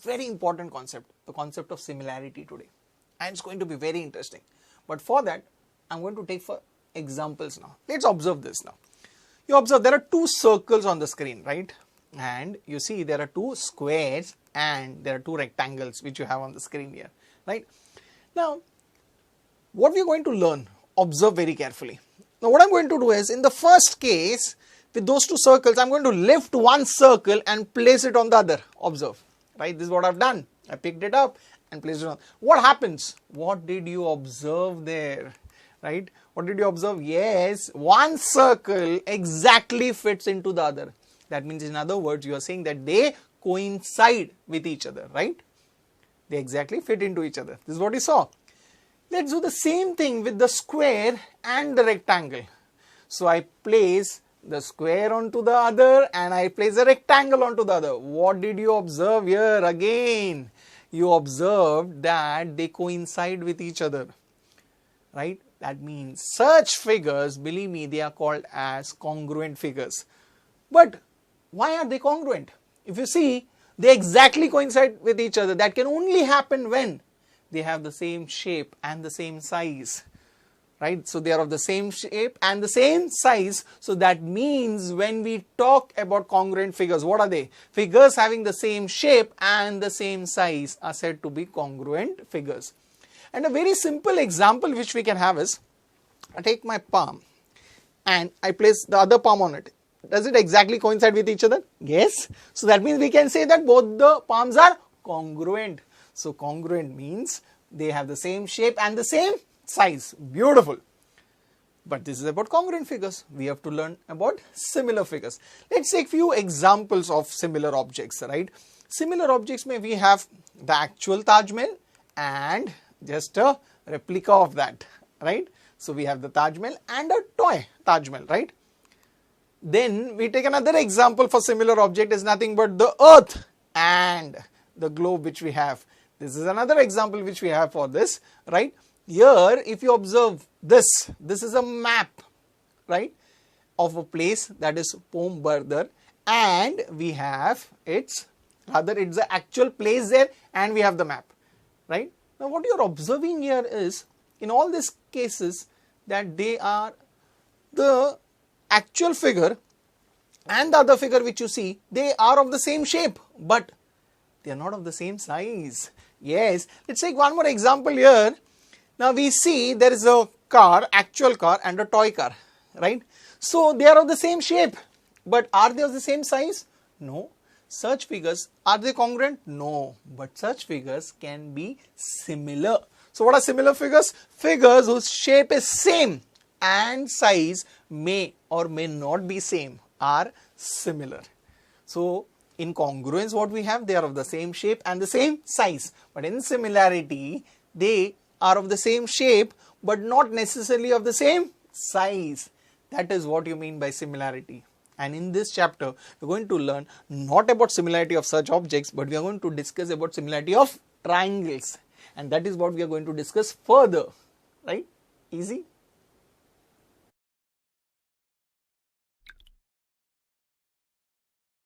very important concept, the concept of similarity today. And it's going to be very interesting. But for that, I'm going to take for examples now. Let's observe this now. You observe there are two circles on the screen, right? And you see there are two squares and there are two rectangles which you have on the screen here, right? Now, what we are going to learn, observe very carefully. Now, what I'm going to do is, in the first case, with those two circles, I'm going to lift one circle and place it on the other. Observe, right? This is what I've done. I picked it up and placed it on. What happens? What did you observe there, right? What did you observe? Yes, one circle exactly fits into the other. That means, in other words, you are saying that they coincide with each other, right? They exactly fit into each other. This is what you saw. Let's do the same thing with the square and the rectangle. So I place the square onto the other and I place a rectangle onto the other. What did you observe here again? You observed that they coincide with each other, right? That means such figures, believe me, they are called as congruent figures. But why are they congruent? If you see, they exactly coincide with each other. That can only happen when they have the same shape and the same size, right? So they are of the same shape and the same size. So that means when we talk about congruent figures, what are they? Figures having the same shape and the same size are said to be congruent figures. And a very simple example which we can have is, I take my palm and I place the other palm on it. Does it exactly coincide with each other? Yes. So that means we can say that both the palms are congruent. So congruent means they have the same shape and the same size. Beautiful. But this is about congruent figures. We have to learn about similar figures. Let's take few examples of similar objects, right? Similar objects may we have the actual Taj Mahal and just a replica of that, right? So we have the Taj Mahal and a toy Taj Mahal, right? Then we take another example for similar object is nothing but the earth and the globe which we have. This is another example which we have for this, right? Here, if you observe this is a map, right, of a place that is Pombardar, and we have it's the actual place there and we have the map, right? Now, what you are observing here is, in all these cases, that they are the actual figure and the other figure which you see, they are of the same shape, but they are not of the same size. Yes, let's take one more example here. Now we see there is a car, actual car and a toy car, right? So they are of the same shape, but are they of the same size? No. Such figures, are they congruent? No, but such figures can be similar. So what are similar figures? Figures whose shape is same and size may or may not be same are similar. So in congruence, what we have, they are of the same shape and the same size. But in similarity, they are of the same shape but not necessarily of the same size. That is what you mean by similarity. And in this chapter, we are going to learn not about similarity of such objects, but we are going to discuss about similarity of triangles. And that is what we are going to discuss further, right? Easy?